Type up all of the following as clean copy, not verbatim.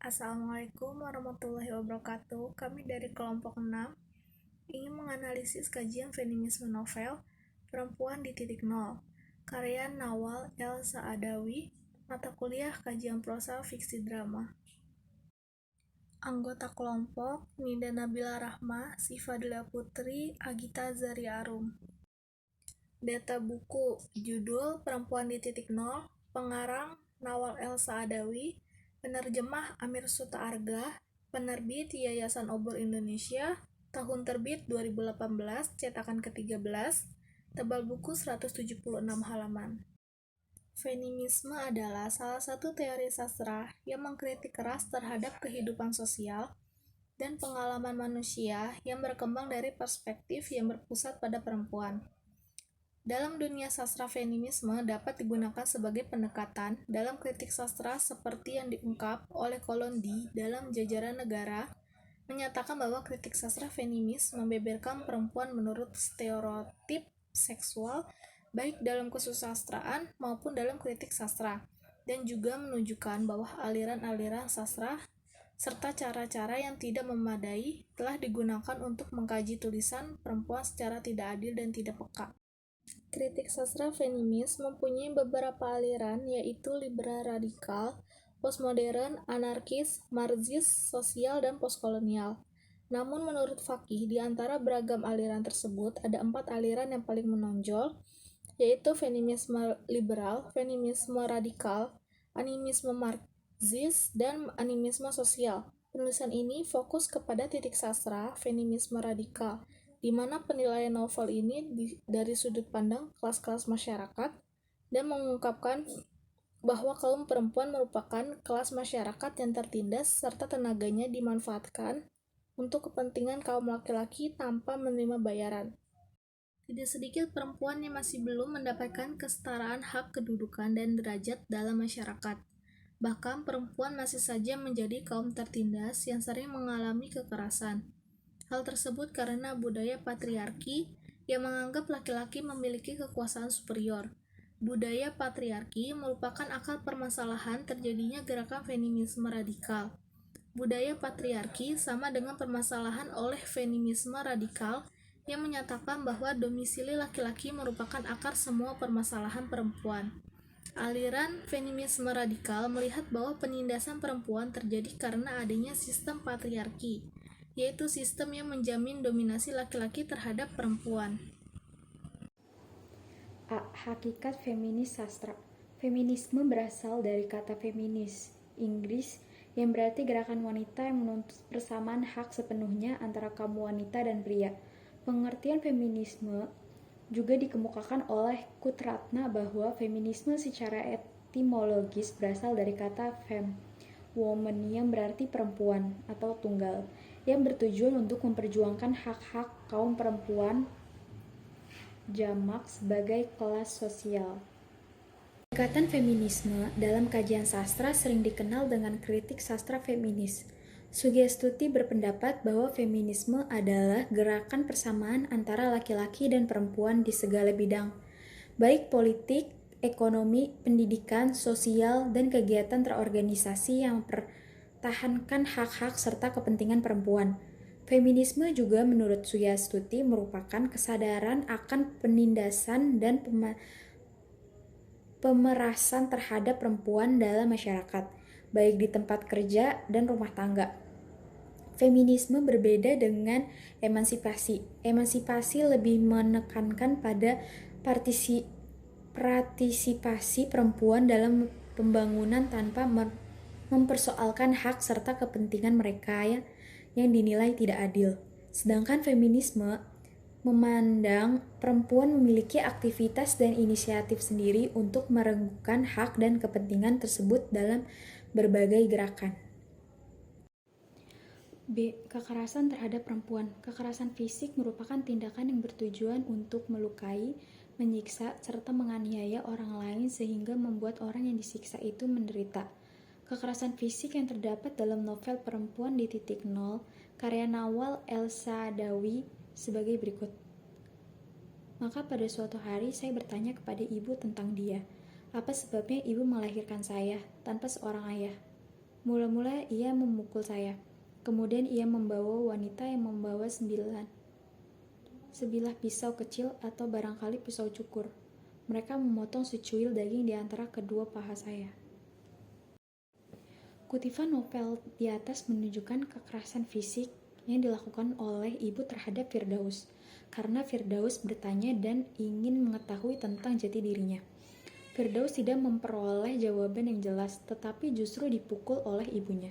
Assalamualaikum warahmatullahi wabarakatuh. Kami dari kelompok 6 ingin menganalisis kajian feminisme novel Perempuan di Titik Nol, karya Nawal El Saadawi, mata kuliah kajian prosa fiksi drama. Anggota kelompok Nida Nabila Rahmah, Sifadila Putri, Agita Zari Arum. Data buku, judul Perempuan di Titik Nol, pengarang Nawal El Saadawi, penerjemah Amir Suta Arga, penerbit Yayasan Obor Indonesia, tahun terbit 2018, cetakan ke-13, tebal buku 176 halaman. Feminisme adalah salah satu teori sastra yang mengkritik keras terhadap kehidupan sosial dan pengalaman manusia yang berkembang dari perspektif yang berpusat pada perempuan. Dalam dunia sastra, feminisme dapat digunakan sebagai pendekatan dalam kritik sastra seperti yang diungkap oleh Kolondi dalam Jajaran Negara, menyatakan bahwa kritik sastra feminis membeberkan perempuan menurut stereotip seksual baik dalam kesusastraan maupun dalam kritik sastra, dan juga menunjukkan bahwa aliran-aliran sastra serta cara-cara yang tidak memadai telah digunakan untuk mengkaji tulisan perempuan secara tidak adil dan tidak peka. Kritik sastra feminis mempunyai beberapa aliran, yaitu liberal radikal, postmodern, anarkis, marxis, sosial, dan postkolonial. Namun menurut Fakih, di antara beragam aliran tersebut ada 4 aliran yang paling menonjol, yaitu feminisme liberal, feminisme radikal, animisme marxis, dan animisme sosial. Penulisan ini fokus kepada titik sastra feminisme radikal, di mana penilaian novel ini dari sudut pandang kelas-kelas masyarakat dan mengungkapkan bahwa kaum perempuan merupakan kelas masyarakat yang tertindas serta tenaganya dimanfaatkan untuk kepentingan kaum laki-laki tanpa menerima bayaran. Tidak sedikit perempuan yang masih belum mendapatkan kesetaraan hak kedudukan dan derajat dalam masyarakat. Bahkan perempuan masih saja menjadi kaum tertindas yang sering mengalami kekerasan. Hal tersebut karena budaya patriarki yang menganggap laki-laki memiliki kekuasaan superior. Budaya patriarki merupakan akar permasalahan terjadinya gerakan feminisme radikal. Budaya patriarki sama dengan permasalahan oleh feminisme radikal yang menyatakan bahwa domisili laki-laki merupakan akar semua permasalahan perempuan. Aliran feminisme radikal melihat bahwa penindasan perempuan terjadi karena adanya sistem patriarki, yaitu sistem yang menjamin dominasi laki-laki terhadap perempuan. Hakikat feminis sastra. Feminisme berasal dari kata feminis, Inggris, yang berarti gerakan wanita yang menuntut persamaan hak sepenuhnya antara kaum wanita dan pria. Pengertian feminisme juga dikemukakan oleh Kutratna bahwa feminisme secara etimologis berasal dari kata fem, woman, yang berarti perempuan atau tunggal, yang bertujuan untuk memperjuangkan hak-hak kaum perempuan jamak sebagai kelas sosial. Pendekatan feminisme dalam kajian sastra sering dikenal dengan kritik sastra feminis. Sugestuti berpendapat bahwa feminisme adalah gerakan persamaan antara laki-laki dan perempuan di segala bidang, baik politik, ekonomi, pendidikan, sosial, dan kegiatan terorganisasi yang mempertahankan hak-hak serta kepentingan perempuan. Feminisme juga menurut Sugestuti merupakan kesadaran akan penindasan dan pemerasan terhadap perempuan dalam masyarakat, baik di tempat kerja dan rumah tangga. Feminisme berbeda dengan emansipasi. Emansipasi lebih menekankan pada partisipasi perempuan dalam pembangunan tanpa mempersoalkan hak serta kepentingan mereka yang dinilai tidak adil. Sedangkan feminisme memandang perempuan memiliki aktivitas dan inisiatif sendiri untuk merengkuhkan hak dan kepentingan tersebut dalam berbagai gerakan. B. Kekerasan terhadap perempuan. Kekerasan fisik merupakan tindakan yang bertujuan untuk melukai, menyiksa, serta menganiaya orang lain sehingga membuat orang yang disiksa itu menderita. Kekerasan fisik yang terdapat dalam novel Perempuan di Titik Nol, karya Nawal El Saadawi sebagai berikut. Maka pada suatu hari saya bertanya kepada ibu tentang dia. Apa sebabnya ibu melahirkan saya tanpa seorang ayah? Mula-mula ia memukul saya. Kemudian ia membawa wanita yang membawa sebilah pisau kecil atau barangkali pisau cukur. Mereka memotong secuil daging di antara kedua paha saya. Kutipan novel di atas menunjukkan kekerasan fisik yang dilakukan oleh ibu terhadap Firdaus, karena Firdaus bertanya dan ingin mengetahui tentang jati dirinya. Firdaus tidak memperoleh jawaban yang jelas, tetapi justru dipukul oleh ibunya.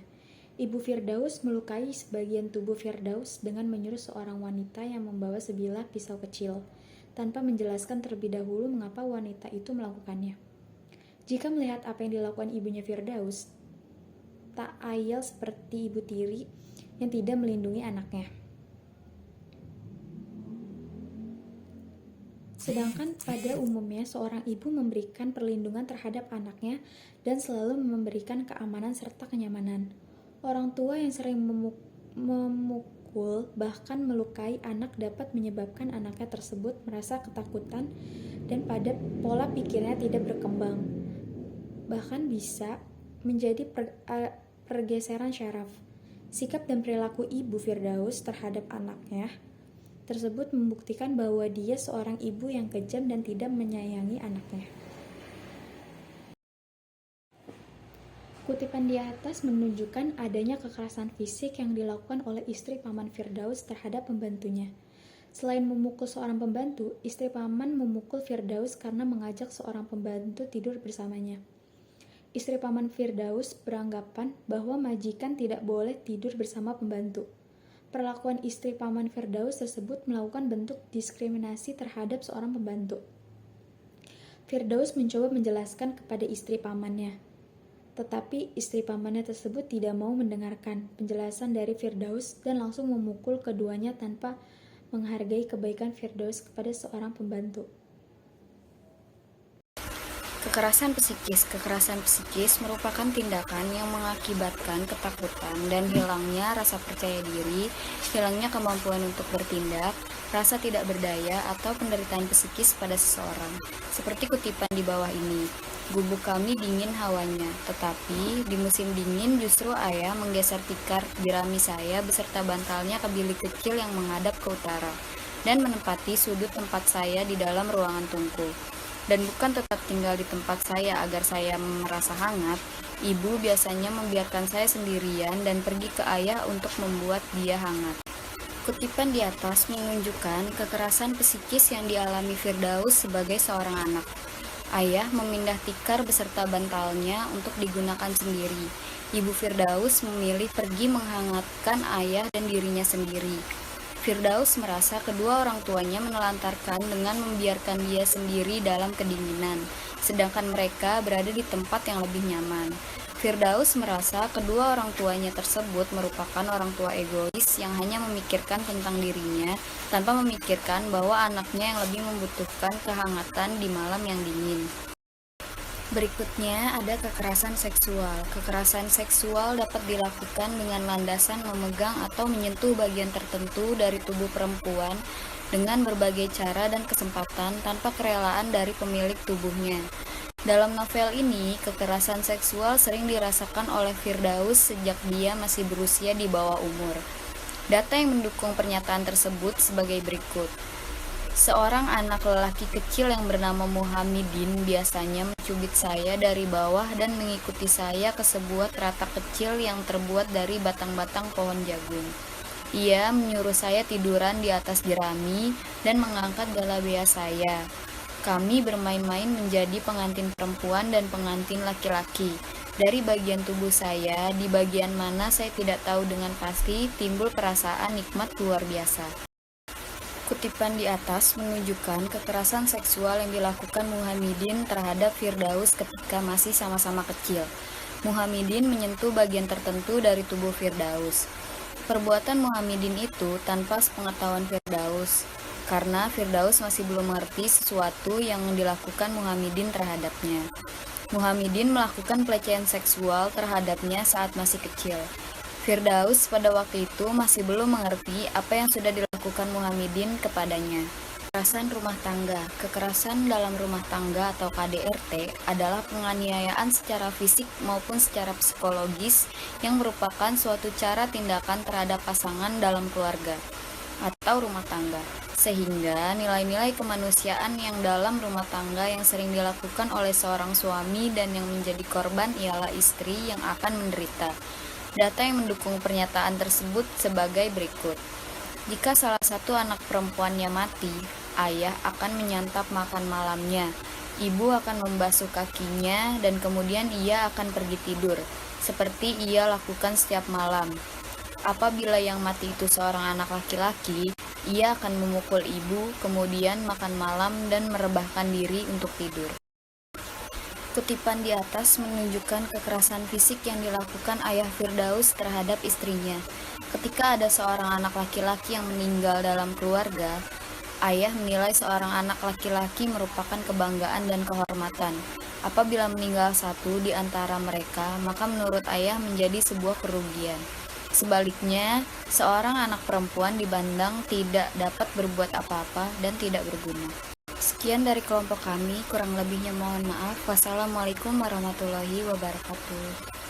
Ibu Firdaus melukai sebagian tubuh Firdaus dengan menyuruh seorang wanita yang membawa sebilah pisau kecil, tanpa menjelaskan terlebih dahulu mengapa wanita itu melakukannya. Jika melihat apa yang dilakukan ibunya Firdaus, tak ayal seperti ibu tiri yang tidak melindungi anaknya. Sedangkan pada umumnya seorang ibu memberikan perlindungan terhadap anaknya dan selalu memberikan keamanan serta kenyamanan. Orang tua yang sering memukul bahkan melukai anak dapat menyebabkan anaknya tersebut merasa ketakutan dan pada pola pikirnya tidak berkembang. Bahkan bisa menjadi pergeseran syaraf. Sikap dan perilaku ibu Firdaus terhadap anaknya tersebut membuktikan bahwa dia seorang ibu yang kejam dan tidak menyayangi anaknya. Kutipan di atas menunjukkan adanya kekerasan fisik yang dilakukan oleh istri paman Firdaus terhadap pembantunya. Selain memukul seorang pembantu, istri paman memukul Firdaus karena mengajak seorang pembantu tidur bersamanya. Istri paman Firdaus beranggapan bahwa majikan tidak boleh tidur bersama pembantu. Perlakuan istri paman Firdaus tersebut melakukan bentuk diskriminasi terhadap seorang pembantu. Firdaus mencoba menjelaskan kepada istri pamannya, tetapi istri pamannya tersebut tidak mau mendengarkan penjelasan dari Firdaus dan langsung memukul keduanya tanpa menghargai kebaikan Firdaus kepada seorang pembantu. Kekerasan psikis merupakan tindakan yang mengakibatkan ketakutan dan hilangnya rasa percaya diri, hilangnya kemampuan untuk bertindak, rasa tidak berdaya, atau penderitaan psikis pada seseorang. Seperti kutipan di bawah ini, gubuk kami dingin hawanya, tetapi di musim dingin justru ayah menggeser tikar jerami saya beserta bantalnya ke bilik kecil yang menghadap ke utara, dan menempati sudut tempat saya di dalam ruangan tungku. Dan bukan tetap tinggal di tempat saya agar saya merasa hangat, ibu biasanya membiarkan saya sendirian dan pergi ke ayah untuk membuat dia hangat. Kutipan di atas menunjukkan kekerasan psikis yang dialami Firdaus sebagai seorang anak. Ayah memindah tikar beserta bantalnya untuk digunakan sendiri. Ibu Firdaus memilih pergi menghangatkan ayah dan dirinya sendiri. Firdaus merasa kedua orang tuanya menelantarkan dengan membiarkan dia sendiri dalam kedinginan, sedangkan mereka berada di tempat yang lebih nyaman. Firdaus merasa kedua orang tuanya tersebut merupakan orang tua egois yang hanya memikirkan tentang dirinya, tanpa memikirkan bahwa anaknya yang lebih membutuhkan kehangatan di malam yang dingin. Berikutnya ada kekerasan seksual. Kekerasan seksual dapat dilakukan dengan landasan memegang atau menyentuh bagian tertentu dari tubuh perempuan dengan berbagai cara dan kesempatan tanpa kerelaan dari pemilik tubuhnya. Dalam novel ini, kekerasan seksual sering dirasakan oleh Firdaus sejak dia masih berusia di bawah umur. Data yang mendukung pernyataan tersebut sebagai berikut. Seorang anak lelaki kecil yang bernama Muhammadin biasanya mencubit saya dari bawah dan mengikuti saya ke sebuah teratak kecil yang terbuat dari batang-batang pohon jagung. Ia menyuruh saya tiduran di atas jerami dan mengangkat galabea saya. Kami bermain-main menjadi pengantin perempuan dan pengantin laki-laki. Dari bagian tubuh saya, di bagian mana saya tidak tahu dengan pasti, timbul perasaan nikmat luar biasa. Kutipan di atas menunjukkan kekerasan seksual yang dilakukan Muhammadin terhadap Firdaus ketika masih sama-sama kecil. Muhammadin menyentuh bagian tertentu dari tubuh Firdaus. Perbuatan Muhammadin itu tanpa sepengetahuan Firdaus, karena Firdaus masih belum mengerti sesuatu yang dilakukan Muhammadin terhadapnya. Muhammadin melakukan pelecehan seksual terhadapnya saat masih kecil. Firdaus pada waktu itu masih belum mengerti apa yang sudah dilakukan Muhammadin kepadanya. Kekerasan rumah tangga. Kekerasan dalam rumah tangga atau KDRT adalah penganiayaan secara fisik maupun secara psikologis yang merupakan suatu cara tindakan terhadap pasangan dalam keluarga atau rumah tangga, sehingga nilai-nilai kemanusiaan yang dalam rumah tangga yang sering dilakukan oleh seorang suami dan yang menjadi korban ialah istri yang akan menderita. Data yang mendukung pernyataan tersebut sebagai berikut. Jika salah satu anak perempuannya mati, ayah akan menyantap makan malamnya, ibu akan membasuh kakinya, dan kemudian ia akan pergi tidur, seperti ia lakukan setiap malam. Apabila yang mati itu seorang anak laki-laki, ia akan memukul ibu, kemudian makan malam dan merebahkan diri untuk tidur. Kutipan di atas menunjukkan kekerasan fisik yang dilakukan ayah Firdaus terhadap istrinya. Ketika ada seorang anak laki-laki yang meninggal dalam keluarga, ayah menilai seorang anak laki-laki merupakan kebanggaan dan kehormatan. Apabila meninggal satu di antara mereka, maka menurut ayah menjadi sebuah kerugian. Sebaliknya, seorang anak perempuan dipandang tidak dapat berbuat apa-apa dan tidak berguna. Sekian dari kelompok kami, kurang lebihnya mohon maaf. Wassalamualaikum warahmatullahi wabarakatuh.